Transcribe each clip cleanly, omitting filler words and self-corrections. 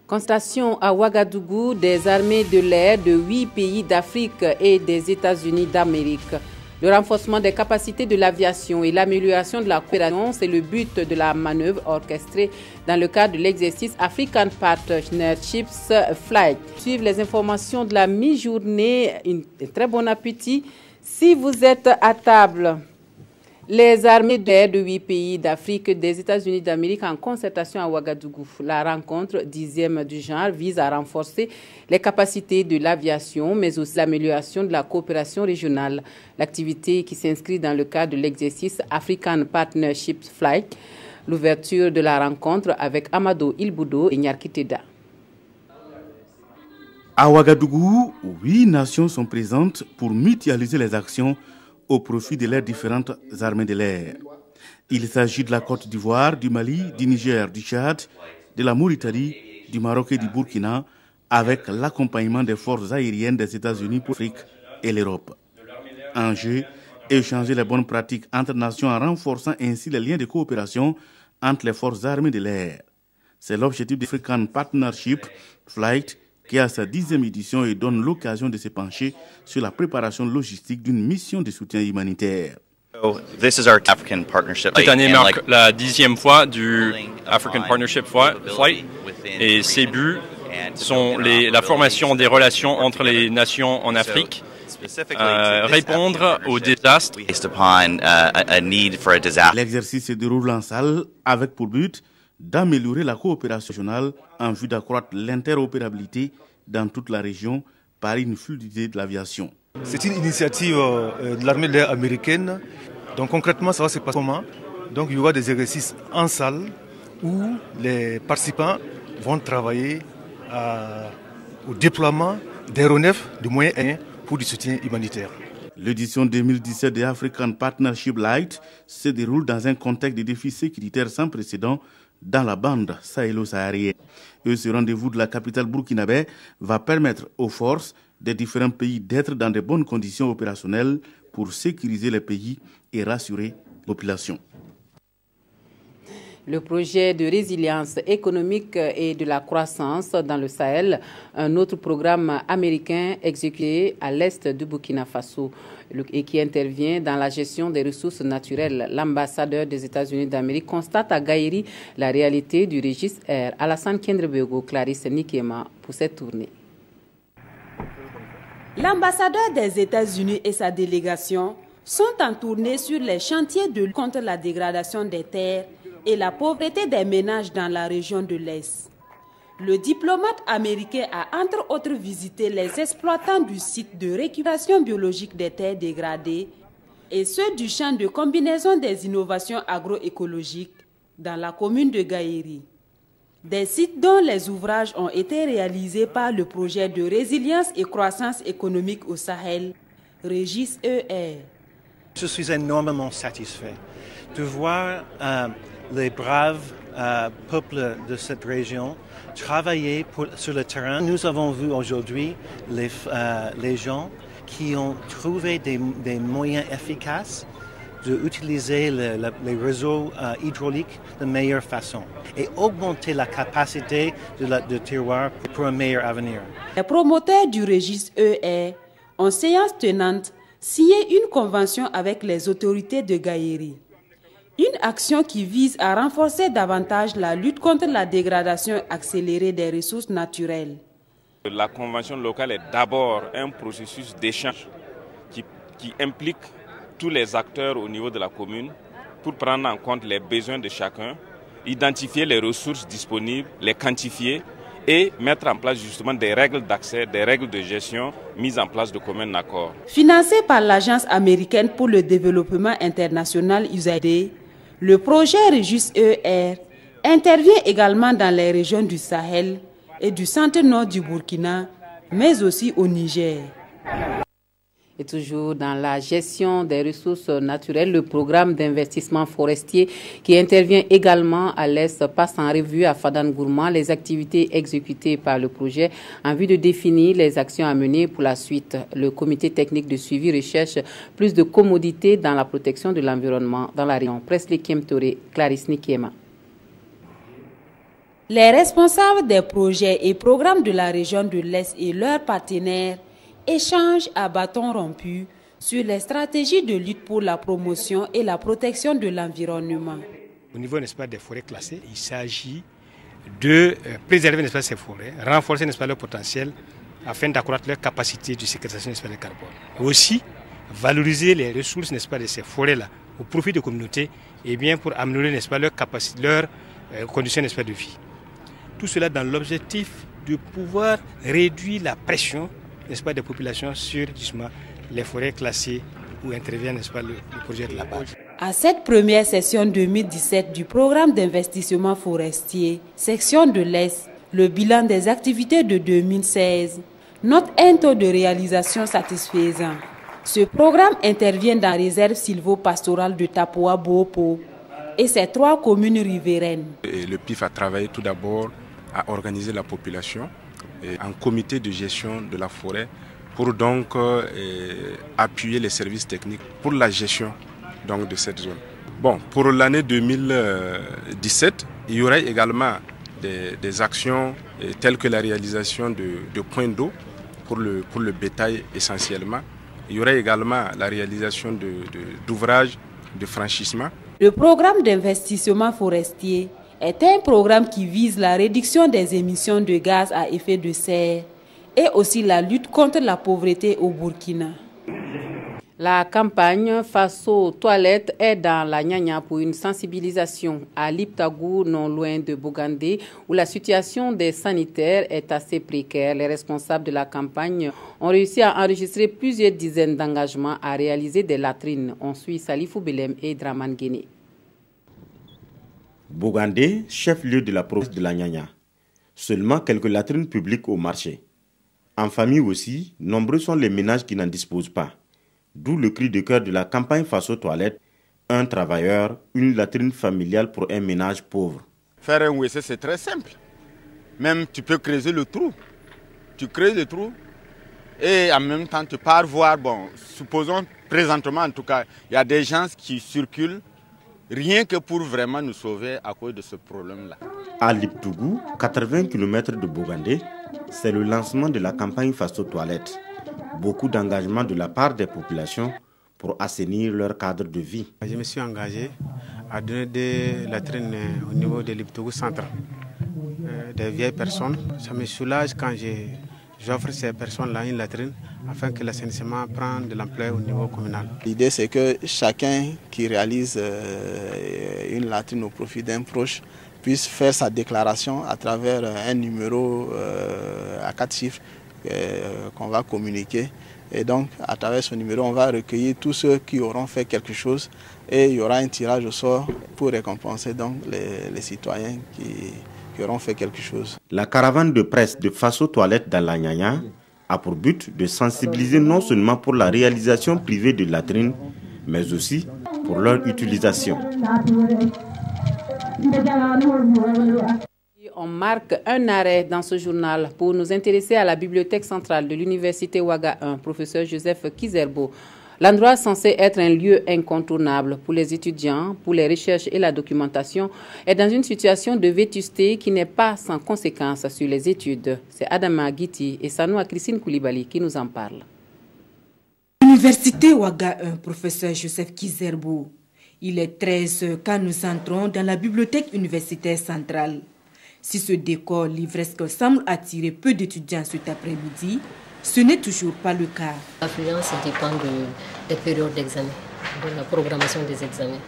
Constatation à Ouagadougou des armées de l'air de 8 pays d'Afrique et des États-Unis d'Amérique. Le renforcement des capacités de l'aviation et l'amélioration de la coopération, c'est le but de la manœuvre orchestrée dans le cadre de l'exercice African Partnerships Flight. Suivez les informations de la mi-journée. Un très bon appétit. Si vous êtes à table, les armées de l'air de 8 pays d'Afrique et des États-Unis d'Amérique en concertation à Ouagadougou. La rencontre 10e du genre vise à renforcer les capacités de l'aviation, mais aussi l'amélioration de la coopération régionale. L'activité qui s'inscrit dans le cadre de l'exercice African Partnership Flight, l'ouverture de la rencontre avec Amado Ilboudo et Nyarkiteda. À Ouagadougou, 8 nations sont présentes pour mutualiser les actions au profit de leurs différentes armées de l'air. Il s'agit de la Côte d'Ivoire, du Mali, du Niger, du Tchad, de la Mauritanie, du Maroc et du Burkina, avec l'accompagnement des forces aériennes des États-Unis pour l'Afrique et l'Europe. Enjeu, échanger les bonnes pratiques entre nations en renforçant ainsi les liens de coopération entre les forces armées de l'air. C'est l'objectif de l'African Partnership Flight qui a sa 10e édition et donne l'occasion de se pencher sur la préparation logistique d'une mission de soutien humanitaire. Cette année marque la 10e fois du African Partnership Flight et ses buts sont la formation des relations entre les nations en Afrique, répondre aux désastres. L'exercice se déroule en salle avec pour but d'améliorer la coopération régionale en vue d'accroître l'interopérabilité dans toute la région par une fluidité de l'aviation. C'est une initiative de l'armée de l'air américaine. Donc concrètement, ça va se passer comment? Donc il y aura des exercices en salle où les participants vont travailler au déploiement d'aéronefs, de moyens aériens pour du soutien humanitaire. L'édition 2017 de African Partnership Light se déroule dans un contexte de défis sécuritaires sans précédent dans la bande sahélo-saharienne. Ce rendez-vous de la capitale burkinabé va permettre aux forces des différents pays d'être dans de bonnes conditions opérationnelles pour sécuriser les pays et rassurer la population. Le projet de résilience économique et de la croissance dans le Sahel, un autre programme américain exécuté à l'est du Burkina Faso et qui intervient dans la gestion des ressources naturelles. L'ambassadeur des États-Unis d'Amérique constate à Gaïri la réalité du registre Air. Alassane Kendrebego, Clarisse Nikema pour cette tournée. L'ambassadeur des États-Unis et sa délégation sont en tournée sur les chantiers de lutte contre la dégradation des terres et la pauvreté des ménages dans la région de l'Est. Le diplomate américain a entre autres visité les exploitants du site de récupération biologique des terres dégradées et ceux du champ de combinaison des innovations agroécologiques dans la commune de Gaïri. Des sites dont les ouvrages ont été réalisés par le projet de résilience et croissance économique au Sahel, Régis ER. Je suis énormément satisfait de voir les braves peuples de cette région travailler sur le terrain. Nous avons vu aujourd'hui les gens qui ont trouvé des moyens efficaces d'utiliser les réseaux hydrauliques de meilleure façon et augmenter la capacité de terroir pour un meilleur avenir. Les promoteurs du registre ER, en séance tenante, signé une convention avec les autorités de Gaïri. Une action qui vise à renforcer davantage la lutte contre la dégradation accélérée des ressources naturelles. La convention locale est d'abord un processus d'échange qui implique tous les acteurs au niveau de la commune pour prendre en compte les besoins de chacun, identifier les ressources disponibles, les quantifier et mettre en place justement des règles d'accès, des règles de gestion mises en place de commun accord. Financé par l'Agence américaine pour le développement international USAID, le projet Régis ER intervient également dans les régions du Sahel et du centre-nord du Burkina, mais aussi au Niger. Et toujours dans la gestion des ressources naturelles, le programme d'investissement forestier qui intervient également à l'Est passe en revue à Fadangourma les activités exécutées par le projet en vue de définir les actions à mener pour la suite. Le comité technique de suivi recherche plus de commodité dans la protection de l'environnement dans la région. Presley Kemtore, Clarisse Nikema. Les responsables des projets et programmes de la région de l'Est et leurs partenaires échangent à bâton rompu sur les stratégies de lutte pour la promotion et la protection de l'environnement. Au niveau, n'est-ce pas, des forêts classées, il s'agit de préserver, n'est-ce pas, ces forêts, renforcer, n'est-ce pas, leur potentiel afin d'accroître leur capacité de séquestration, n'est-ce pas, de carbone. Et aussi valoriser les ressources, n'est-ce pas, de ces forêts-là au profit des communautés et bien pour améliorer, n'est-ce pas, leur capacité, leurs conditions, n'est-ce pas, de vie. Tout cela dans l'objectif de pouvoir réduire la pression, n'est-ce pas, des populations sur justement les forêts classées où intervient, n'est-ce pas, le projet de la base. À cette première session 2017 du programme d'investissement forestier, section de l'Est, le bilan des activités de 2016 note un taux de réalisation satisfaisant. Ce programme intervient dans la réserve sylvo-pastorale de Tapoa-Bopo et ses 3 communes riveraines. Et le PIF a travaillé tout d'abord à organiser la population en comité de gestion de la forêt pour donc appuyer les services techniques pour la gestion donc, de cette zone. Bon, pour l'année 2017, il y aura également des actions telles que la réalisation de points d'eau pour le bétail essentiellement. Il y aura également la réalisation d'ouvrages de franchissement. Le programme d'investissement forestier est un programme qui vise la réduction des émissions de gaz à effet de serre et aussi la lutte contre la pauvreté au Burkina. La campagne face aux toilettes est dans la Nyanya pour une sensibilisation à Liptagou, non loin de Bogandé, où la situation des sanitaires est assez précaire. Les responsables de la campagne ont réussi à enregistrer plusieurs dizaines d'engagements à réaliser des latrines. On suit Salifou Belem et Draman Guéné. Bogandé, chef-lieu de la province de la Nyanya. Seulement quelques latrines publiques au marché. En famille aussi, nombreux sont les ménages qui n'en disposent pas. D'où le cri de cœur de la campagne face aux toilettes. Un travailleur, une latrine familiale pour un ménage pauvre. Faire un WC, c'est très simple. Même tu peux creuser le trou. Tu creuses le trou et en même temps tu pars voir, bon, supposons présentement en tout cas, il y a des gens qui circulent rien que pour vraiment nous sauver à cause de ce problème-là. À Liptougou, 80 km de Bogandé, c'est le lancement de la campagne face aux toilettes. Beaucoup d'engagement de la part des populations pour assainir leur cadre de vie. Je me suis engagé à donner des latrines au niveau de Liptougou centre. Des vieilles personnes, ça me soulage quand j'offre ces personnes-là une latrine afin que l'assainissement prenne de l'ampleur au niveau communal. L'idée c'est que chacun qui réalise une latrine au profit d'un proche puisse faire sa déclaration à travers un numéro à 4 chiffres qu'on va communiquer. Et donc, à travers ce numéro, on va recueillir tous ceux qui auront fait quelque chose et il y aura un tirage au sort pour récompenser donc les citoyens qui auront fait quelque chose. La caravane de presse de face aux toilettes dans la Nyanya a pour but de sensibiliser non seulement pour la réalisation privée de latrines, mais aussi pour leur utilisation. On marque un arrêt dans ce journal pour nous intéresser à la bibliothèque centrale de l'université Ouaga 1, professeur Joseph Kizerbo. L'endroit censé être un lieu incontournable pour les étudiants, pour les recherches et la documentation, est dans une situation de vétusté qui n'est pas sans conséquences sur les études. C'est Adama Guiti et Sanoua Christine Koulibaly qui nous en parlent. Université Ouaga 1, professeur Joseph Kizerbo. Il est 13 quand nous entrons dans la bibliothèque universitaire centrale. Si ce décor livresque semble attirer peu d'étudiants cet après-midi, ce n'est toujours pas le cas. L'affluence dépend des périodes d'examen, de la programmation des examens.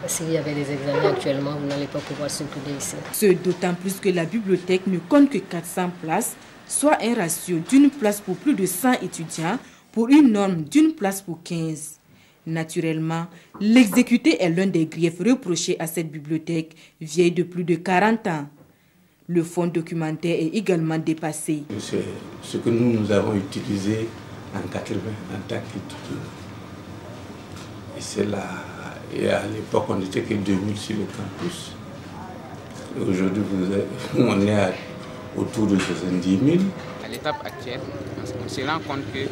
S'il y avait des examens actuellement, vous n'allez pas pouvoir circuler ici. Ce d'autant plus que la bibliothèque ne compte que 400 places, soit un ratio d'une place pour plus de 100 étudiants pour une norme d'une place pour 15. Naturellement, l'exécuté est l'un des griefs reprochés à cette bibliothèque vieille de plus de 40 ans. Le fonds documentaire est également dépassé. C'est ce que nous avons utilisé en 80 en tant qu'étudiants. Et c'est là, et à l'époque on n'était que 2000 sur le campus. Aujourd'hui on est autour de 70 000. À l'étape actuelle, on se rend compte que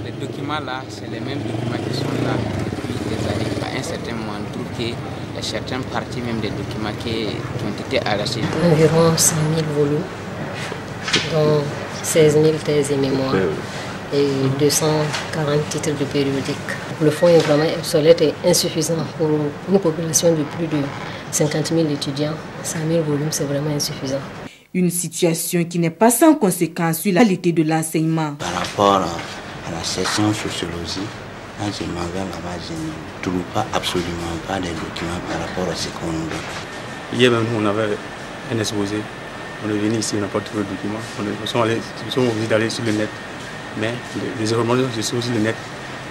les documents là, c'est les mêmes documents qui sont là depuis des années. À un certain moment, on trouve qu'il y a certaines parties même des documents qui ont été arrachés. Environ 100 000 volumes, dont 16 000 thèses et mémoires et 240 titres de périodiques. Le fonds est vraiment obsolète et insuffisant pour une population de plus de 50 000 étudiants. 100 000 volumes, c'est vraiment insuffisant. Une situation qui n'est pas sans conséquence sur la qualité de l'enseignement. Par rapport à la section sociologie, quand je m'en vais là-bas, je ne trouve absolument pas des documents par rapport à ce qu'on nous donne. Hier même, on avait un exposé. On est venu ici, on n'a pas trouvé de documents. Nous sommes obligés d'aller sur le net. Mais les informations sur le net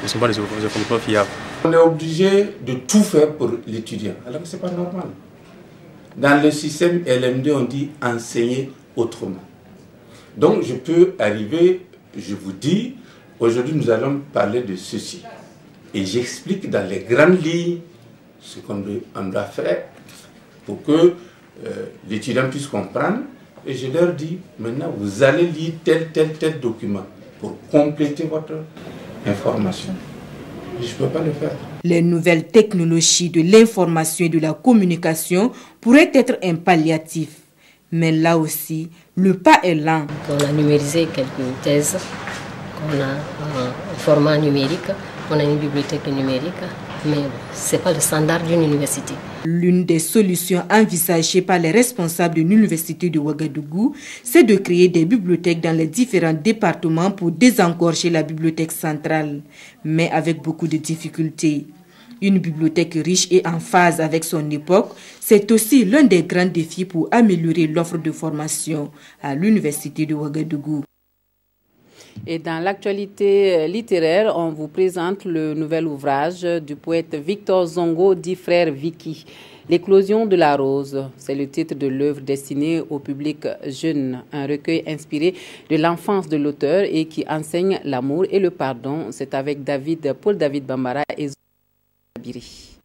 ne sont pas des informations fiables. On est obligé de tout faire pour l'étudiant, alors que ce n'est pas normal. Dans le système LM2, on dit enseigner autrement. Donc je peux arriver, je vous dis, aujourd'hui nous allons parler de ceci. Et j'explique dans les grandes lignes ce qu'on doit faire pour que l'étudiant puisse comprendre. Et je leur dis, maintenant vous allez lire tel document pour compléter votre information. Je ne peux pas le faire. Les nouvelles technologies de l'information et de la communication pourraient être un palliatif. Mais là aussi, le pas est lent. On a numérisé quelques thèses, on a un format numérique, on a une bibliothèque numérique, mais ce n'est pas le standard d'une université. L'une des solutions envisagées par les responsables de l'université de Ouagadougou, c'est de créer des bibliothèques dans les différents départements pour désengorger la bibliothèque centrale, mais avec beaucoup de difficultés. Une bibliothèque riche et en phase avec son époque, c'est aussi l'un des grands défis pour améliorer l'offre de formation à l'université de Ouagadougou. Et dans l'actualité littéraire, on vous présente le nouvel ouvrage du poète Victor Zongo, dit Frère Vicky. L'éclosion de la rose, c'est le titre de l'œuvre destinée au public jeune, un recueil inspiré de l'enfance de l'auteur et qui enseigne l'amour et le pardon. C'est avec Paul David Bambara et Zabiri.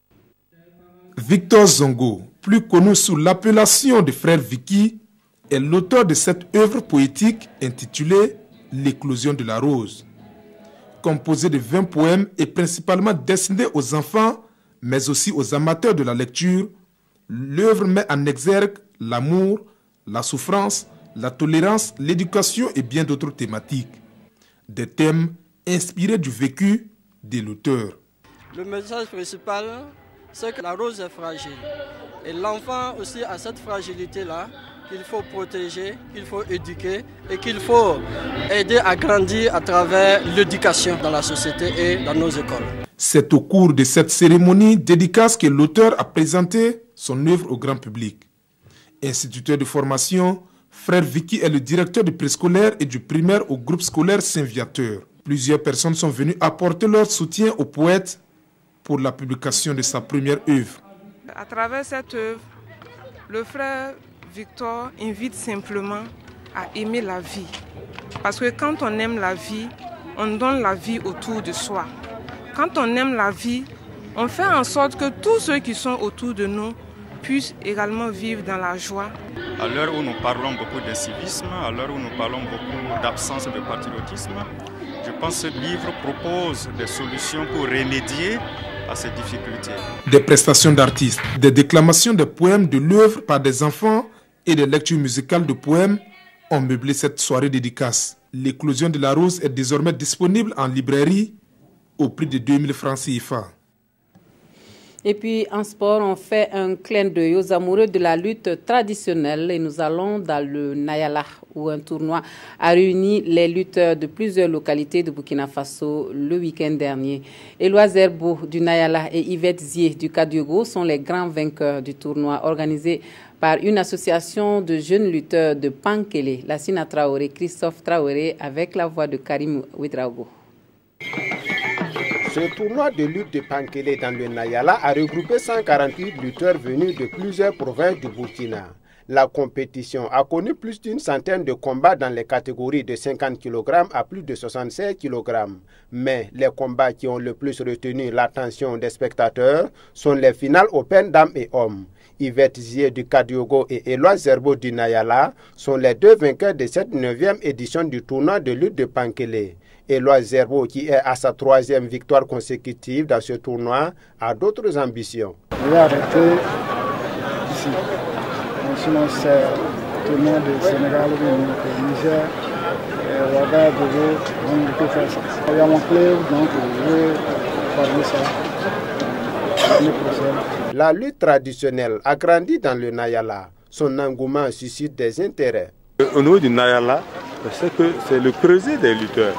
Victor Zongo, plus connu sous l'appellation de Frère Vicky, est l'auteur de cette œuvre poétique intitulée L'éclosion de la rose. Composée de 20 poèmes et principalement destinée aux enfants, mais aussi aux amateurs de la lecture, l'œuvre met en exergue l'amour, la souffrance, la tolérance, l'éducation et bien d'autres thématiques. Des thèmes inspirés du vécu de l'auteur. Le message principal, c'est que la rose est fragile. Et l'enfant aussi a cette fragilité-là qu'il faut protéger, qu'il faut éduquer et qu'il faut aider à grandir à travers l'éducation dans la société et dans nos écoles. C'est au cours de cette cérémonie dédicace que l'auteur a présenté son œuvre au grand public. Instituteur de formation, Frère Vicky est le directeur du préscolaire et du primaire au groupe scolaire Saint-Viateur. Plusieurs personnes sont venues apporter leur soutien au poète pour la publication de sa première œuvre. À travers cette œuvre, le frère Victor invite simplement à aimer la vie. Parce que quand on aime la vie, on donne la vie autour de soi. Quand on aime la vie, on fait en sorte que tous ceux qui sont autour de nous puissent également vivre dans la joie. À l'heure où nous parlons beaucoup de civisme, à l'heure où nous parlons beaucoup d'absence de patriotisme, je pense que ce livre propose des solutions pour remédier à ces difficultés. Des prestations d'artistes, des déclamations de poèmes de l'œuvre par des enfants et des lectures musicales de poèmes ont meublé cette soirée dédicace. L'éclosion de la rose est désormais disponible en librairie au prix de 2000 francs CFA. Et puis en sport, on fait un clin d'œil aux amoureux de la lutte traditionnelle et nous allons dans le Nayala où un tournoi a réuni les lutteurs de plusieurs localités de Burkina Faso le week-end dernier. Éloi Zerbo du Nayala et Yvette Zier du Kadiogo sont les grands vainqueurs du tournoi organisé par une association de jeunes lutteurs de Pankele, Lassina Traoré, Christophe Traoré, avec la voix de Karim Ouedraogo. Ce tournoi de lutte de Pankele dans le Nayala a regroupé 148 lutteurs venus de plusieurs provinces du Burkina. La compétition a connu plus d'une centaine de combats dans les catégories de 50 kg à plus de 76 kg. Mais les combats qui ont le plus retenu l'attention des spectateurs sont les finales open dames et hommes. Yvette Zier du Kadiogo et Éloi Zerbo du Nayala sont les deux vainqueurs de cette 9e édition du tournoi de lutte de Pankele. Éloi Zerbo, qui est à sa 3e victoire consécutive dans ce tournoi, a d'autres ambitions. Je vais arrêter ici. Sinon, c'est tout le monde du Sénégal, du Niger, Ouagadougou, on peut faire ça. Il y a mon club, donc je vais parler ça l'année prochaine. La lutte traditionnelle a grandi dans le Nayala. Son engouement suscite des intérêts. Au niveau du Nayala, c'est que c'est le creuset des lutteurs.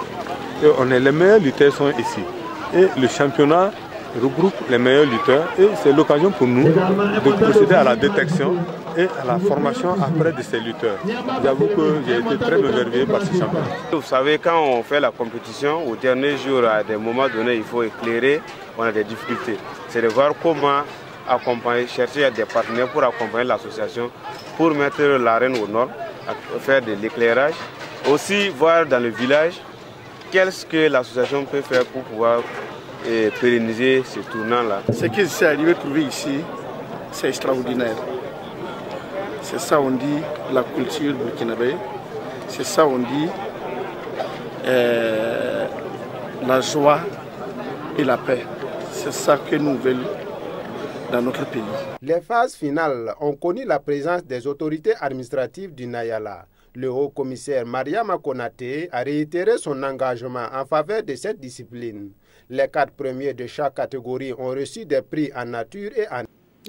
Et les meilleurs lutteurs sont ici. Et le championnat regroupe les meilleurs lutteurs et c'est l'occasion pour nous de procéder à la détection et à la formation après de ces lutteurs. J'avoue que j'ai été très émerveillé par ce championnat. Vous savez, quand on fait la compétition, au dernier jour, à des moments donnés, il faut éclairer, on a des difficultés. C'est de voir comment accompagner, chercher des partenaires pour accompagner l'association, pour mettre l'arène aux normes, faire de l'éclairage. Aussi voir dans le village qu'est-ce que l'association peut faire pour pouvoir pérenniser ce tournant-là. Ce qui s'est arrivé à trouver ici, c'est extraordinaire. C'est ça on dit la culture burkinabé, c'est ça on dit la joie et la paix. C'est ça que nous voulons dans notre pays. Les phases finales ont connu la présence des autorités administratives du Nayala. Le haut-commissaire Mariama Konaté a réitéré son engagement en faveur de cette discipline. Les 4 premiers de chaque catégorie ont reçu des prix en nature et en...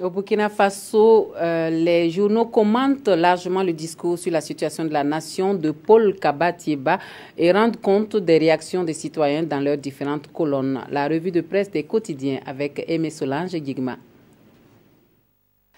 Au Burkina Faso, les journaux commentent largement le discours sur la situation de la nation de Paul Kabatieba et rendent compte des réactions des citoyens dans leurs différentes colonnes. La revue de presse des quotidiens avec Aimé Solange et Guigma.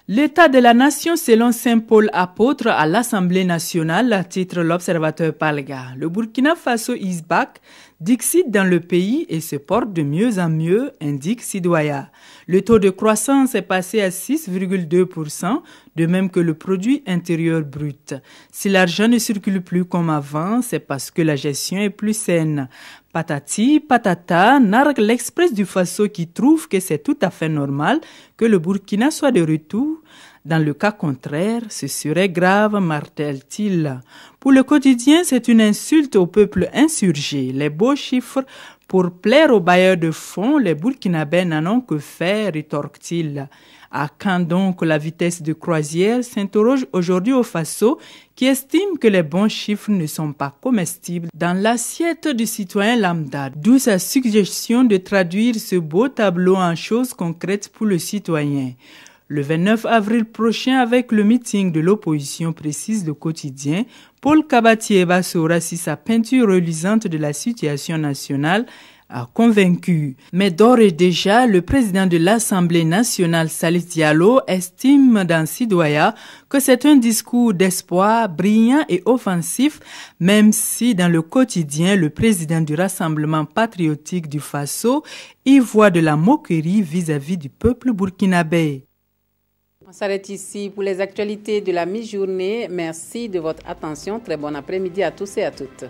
L'état de la nation selon Saint Paul apôtre à l'Assemblée nationale, titre l'observateur Palga. Le Burkina Faso is back, dixit dans le pays et se porte de mieux en mieux, indique Sidoya. Le taux de croissance est passé à 6,2%, de même que le produit intérieur brut. Si l'argent ne circule plus comme avant, c'est parce que la gestion est plus saine. Patati, patata, nargue l'Express du Faso qui trouve que c'est tout à fait normal que le Burkina soit de retour. Dans le cas contraire, ce serait grave, martèle-t-il. Pour le quotidien, c'est une insulte au peuple insurgé. Les beaux chiffres pour plaire aux bailleurs de fonds, les Burkinabés n'en ont que faire, rétorque-t-il. À quand donc la vitesse de croisière, s'interroge aujourd'hui au Faso, qui estime que les bons chiffres ne sont pas comestibles dans l'assiette du citoyen lambda. D'où sa suggestion de traduire ce beau tableau en choses concrètes pour le citoyen. Le 29 avril prochain, avec le meeting de l'opposition, précise le quotidien, Paul Kabatieba saura si sa peinture reluisante de la situation nationale a convaincu. Mais d'ores et déjà, le président de l'Assemblée nationale, Salif Diallo, estime dans Sidoya que c'est un discours d'espoir brillant et offensif, même si dans le quotidien, le président du Rassemblement patriotique du Faso y voit de la moquerie vis-à-vis du peuple burkinabé. On s'arrête ici pour les actualités de la mi-journée. Merci de votre attention. Très bon après-midi à tous et à toutes.